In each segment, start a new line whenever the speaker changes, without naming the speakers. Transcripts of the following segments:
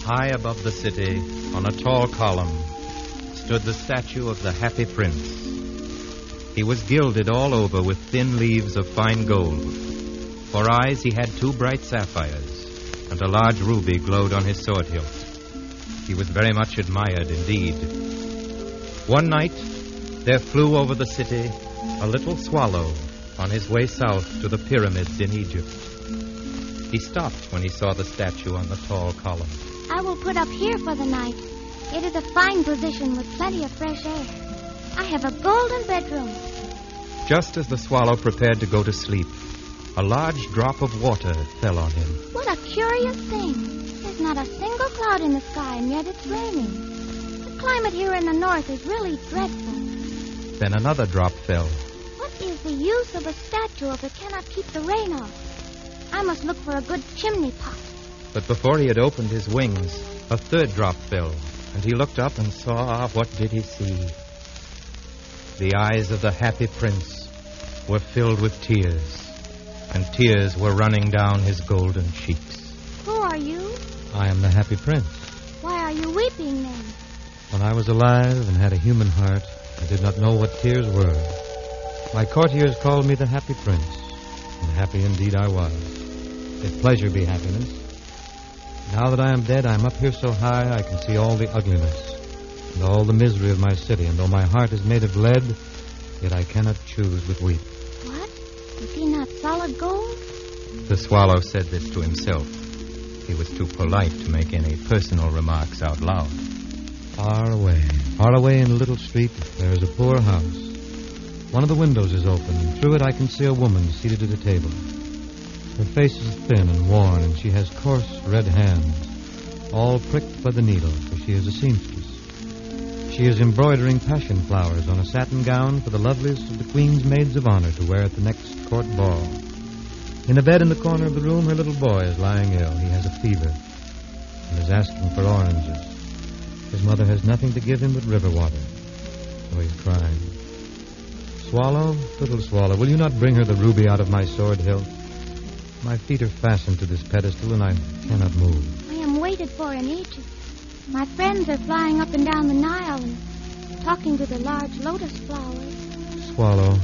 High above the city, on a tall column, stood the statue of the Happy Prince. He was gilded all over with thin leaves of fine gold. For eyes he had 2 bright sapphires, and a large ruby glowed on his sword hilt. He was very much admired indeed. One night, there flew over the city a little swallow on his way south to the pyramids in Egypt. He stopped when he saw the statue on the tall column.
I will put up here for the night. It is a fine position with plenty of fresh air. I have a golden bedroom.
Just as the swallow prepared to go to sleep, a large drop of water fell on him.
What a curious thing. There's not a single cloud in the sky, and yet it's raining. The climate here in the north is really dreadful.
Then another drop fell.
What is the use of a statue if it cannot keep the rain off? I must look for a good chimney pot.
But before he had opened his wings, a third drop fell, and he looked up and saw, what did he see? The eyes of the Happy Prince were filled with tears, and tears were running down his golden cheeks.
Who are you?
I am the Happy Prince.
Why are you weeping then?
When I was alive and had a human heart, I did not know what tears were. My courtiers called me the Happy Prince, and happy indeed I was. If pleasure be happiness. Now that I am dead, I am up here so high I can see all the ugliness and all the misery of my city, and though my heart is made of lead, yet I cannot choose but weep.
What? Is he not solid gold?
The swallow said this to himself. He was too polite to make any personal remarks out loud.
Far away in a little street, there is a poor house. One of the windows is open, and through it I can see a woman seated at a table. Her face is thin and worn, and she has coarse red hands, all pricked by the needle, for she is a seamstress. She is embroidering passion flowers on a satin gown for the loveliest of the Queen's maids of honor to wear at the next court ball. In a bed in the corner of the room, her little boy is lying ill. He has a fever and is asking for oranges. His mother has nothing to give him but river water, so he's crying. Swallow, little swallow, will you not bring her the ruby out of my sword hilt? My feet are fastened to this pedestal, and I cannot move.
I am waited for in Egypt. My friends are flying up and down the Nile and talking to the large lotus flowers.
Swallow,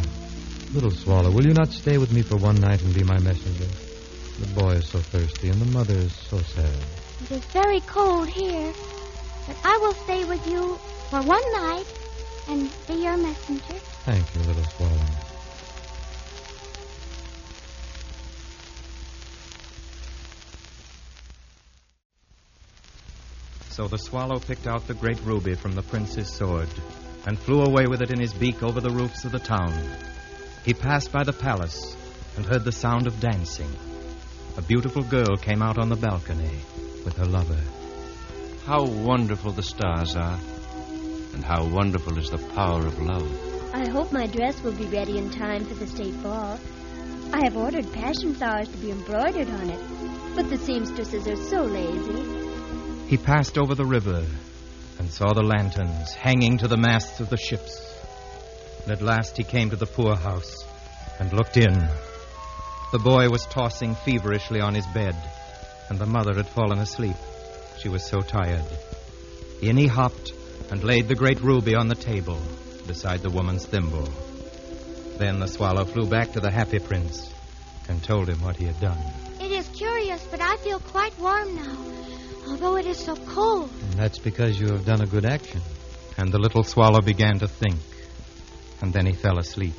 little swallow, will you not stay with me for one night and be my messenger? The boy is so thirsty, and the mother is so sad.
It is very cold here, but I will stay with you for one night and be your messenger.
Thank you, little swallow.
So the swallow picked out the great ruby from the prince's sword and flew away with it in his beak over the roofs of the town. He passed by the palace and heard the sound of dancing. A beautiful girl came out on the balcony with her lover.
How wonderful the stars are, and how wonderful is the power of love.
I hope my dress will be ready in time for the state ball. I have ordered passion flowers to be embroidered on it, but the seamstresses are so lazy.
He passed over the river and saw the lanterns hanging to the masts of the ships. And at last he came to the poorhouse and looked in. The boy was tossing feverishly on his bed, and the mother had fallen asleep. She was so tired. In he hopped and laid the great ruby on the table beside the woman's thimble. Then the swallow flew back to the Happy Prince and told him what he had done.
It is curious, but I feel quite warm now, although it is so cold.
And that's because you have done a good action.
And the little swallow began to think, and then he fell asleep.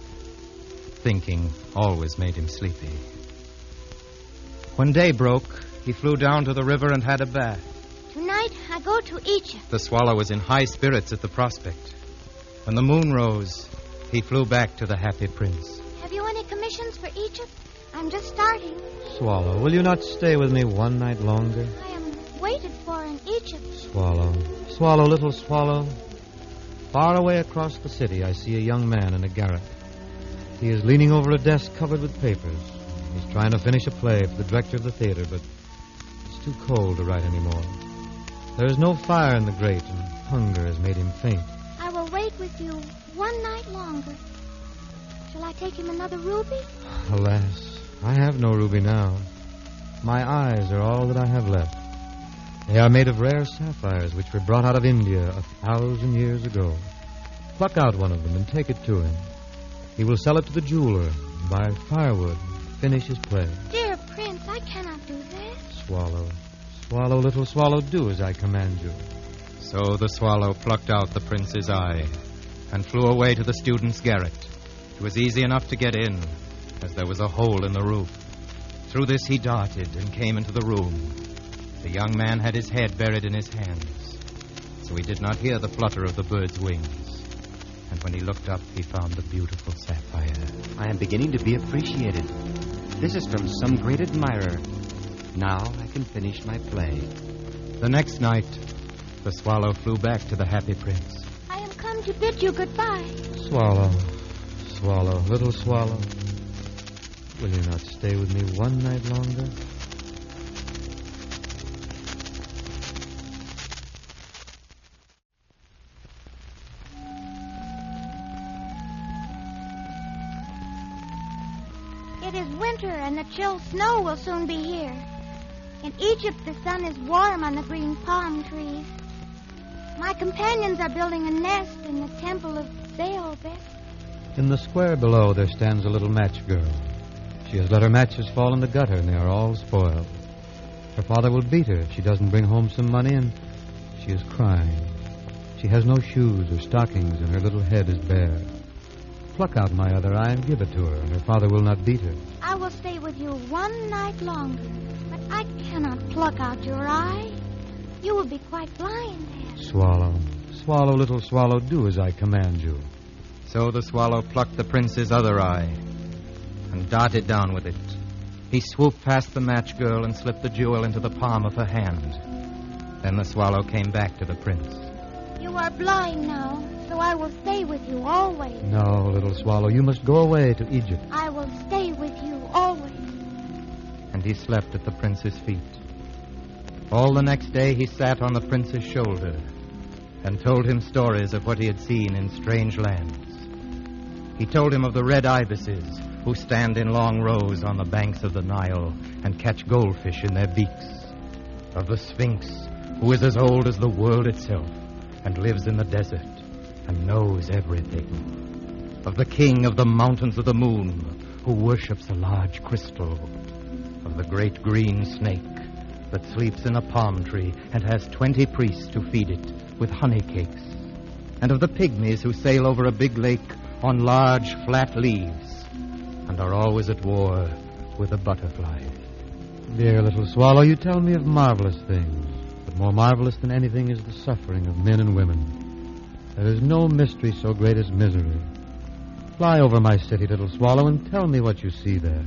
Thinking always made him sleepy. When day broke, he flew down to the river and had a bath.
Tonight, I go to Egypt.
The swallow was in high spirits at the prospect. When the moon rose, he flew back to the Happy Prince.
Have you any commissions for Egypt? I'm just starting.
Swallow, will you not stay with me one night longer?
I am waited for in Egypt.
Swallow, swallow, little swallow. Far away across the city, I see a young man in a garret. He is leaning over a desk covered with papers. He's trying to finish a play for the director of the theater, but it's too cold to write anymore. There is no fire in the grate, and hunger has made him faint.
I will wait with you one night longer. Shall I take him another ruby?
Alas, I have no ruby now. My eyes are all that I have left. They are made of rare sapphires which were brought out of India 1,000 years ago. Pluck out one of them and take it to him. He will sell it to the jeweler, buy firewood, finish his play.
Dear Prince, I cannot do that.
Swallow, swallow, little swallow, do as I command you.
So the swallow plucked out the prince's eye and flew away to the student's garret. It was easy enough to get in, as there was a hole in the roof. Through this he darted and came into the room. The young man had his head buried in his hands, so he did not hear the flutter of the bird's wings. And when he looked up, he found the beautiful sapphire.
I am beginning to be appreciated. This is from some great admirer. Now I can finish my play.
The next night, the swallow flew back to the happy prince.
I am come to bid you goodbye.
Swallow, swallow, little swallow, will you not stay with me one night longer?
It is winter, and the chill snow will soon be here. In Egypt, the sun is warm on the green palm trees. My companions are building a nest in the temple of Baal-bet.
In the square below, there stands a little match girl. She has let her matches fall in the gutter, and they are all spoiled. Her father will beat her if she doesn't bring home some money, and she is crying. She has no shoes or stockings, and her little head is bare. Pluck out my other eye and give it to her, and her father will not beat her.
I will stay with you one night longer, but I cannot pluck out your eye. You will be quite blind then.
Swallow, swallow, little swallow, do as I command you.
So the swallow plucked the prince's other eye and darted down with it. He swooped past the match girl and slipped the jewel into the palm of her hand. Then the swallow came back to the prince.
You are blind now, so I will stay with you always.
No, little swallow, you must go away to Egypt.
I will stay with you always.
And he slept at the prince's feet. All the next day he sat on the prince's shoulder and told him stories of what he had seen in strange lands. He told him of the red ibises who stand in long rows on the banks of the Nile and catch goldfish in their beaks. Of the Sphinx, who is as old as the world itself and lives in the desert and knows everything. Of the king of the mountains of the moon, who worships a large crystal. Of the great green snake that sleeps in a palm tree and has 20 priests to feed it with honey cakes. And of the pygmies who sail over a big lake on large flat leaves and are always at war with the butterflies.
Dear little swallow, you tell me of marvelous things, but more marvelous than anything is the suffering of men and women. There is no mystery so great as misery. Fly over my city, little swallow, and tell me what you see there.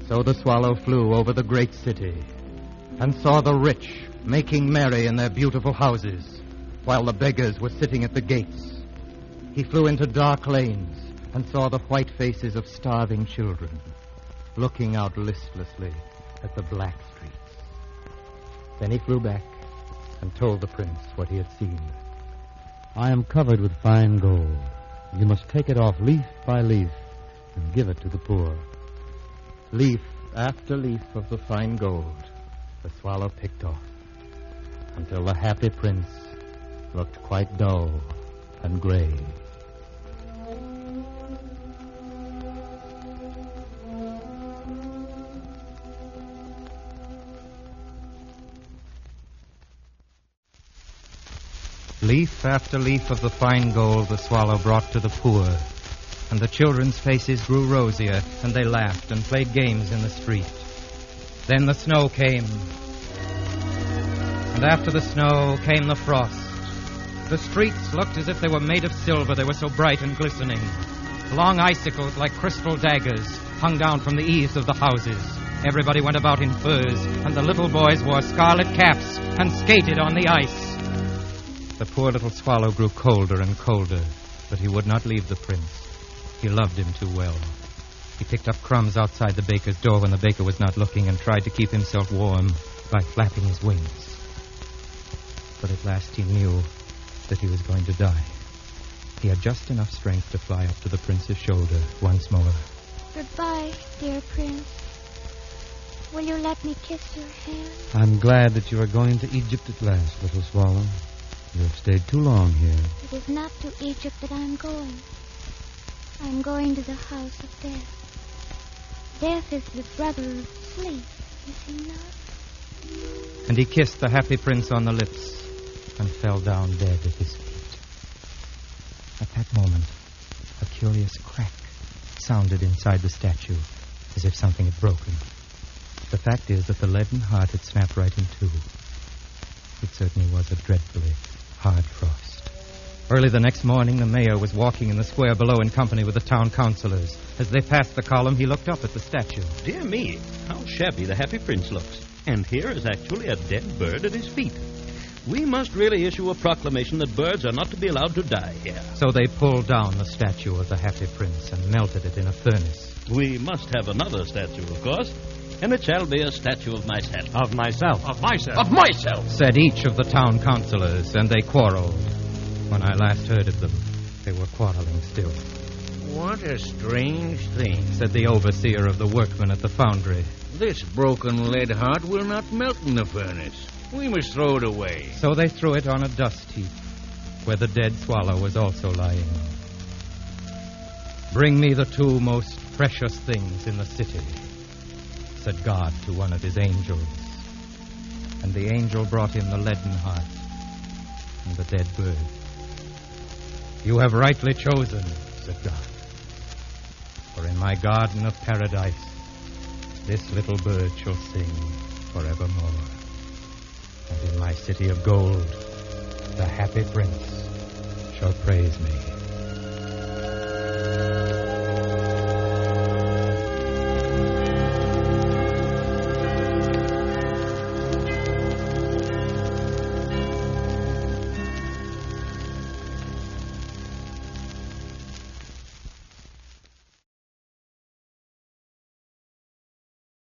So the swallow flew over the great city and saw the rich making merry in their beautiful houses, while the beggars were sitting at the gates. He flew into dark lanes and saw the white faces of starving children looking out listlessly at the black streets. Then he flew back and told the prince what he had seen.
I am covered with fine gold. You must take it off leaf by leaf and give it to the poor.
Leaf after leaf of the fine gold the swallow picked off, until the happy prince looked quite dull and gray. Leaf after leaf of the fine gold the swallow brought to the poor, and the children's faces grew rosier, and they laughed and played games in the street. Then the snow came, and after the snow came the frost. The streets looked as if they were made of silver, they were so bright and glistening. Long icicles like crystal daggers hung down from the eaves of the houses. Everybody went about in furs, and the little boys wore scarlet caps and skated on the ice. The poor little swallow grew colder and colder, but he would not leave the prince. He loved him too well. He picked up crumbs outside the baker's door when the baker was not looking and tried to keep himself warm by flapping his wings. But at last he knew that he was going to die. He had just enough strength to fly up to the prince's shoulder once more.
Goodbye, dear prince. Will you let me kiss your hand?
I'm glad that you are going to Egypt at last, little swallow. You have stayed too long here.
It is not to Egypt that I'm going. I'm going to the house of death. Death is the brother of sleep, is he not?
And he kissed the happy prince on the lips and fell down dead at his feet. At that moment, a curious crack sounded inside the statue, as if something had broken. The fact is that the leaden heart had snapped right in two. It certainly was a dreadfully hard frost. Early the next morning, the mayor was walking in the square below in company with the town councilors. As they passed the column, he looked up at the statue.
Dear me, how shabby the happy prince looks. And here is actually a dead bird at his feet. We must really issue a proclamation that birds are not to be allowed to die here.
So they pulled down the statue of the happy prince and melted it in a furnace.
We must have another statue, of course. And it shall be a statue of myself.
Of myself.
Of myself.
Of myself!
Said each of the town councilors, and they quarreled. When I last heard of them, they were quarreling still.
What a strange thing.
Said the overseer of the workmen at the foundry.
This broken lead heart will not melt in the furnace. We must throw it away.
So they threw it on a dust heap, where the dead swallow was also lying. Bring me the two most precious things in the city, said God to one of his angels. And the angel brought him the leaden heart and the dead bird. You have rightly chosen, said God. For in my garden of paradise, this little bird shall sing forevermore. And in my city of gold, the happy prince shall praise me.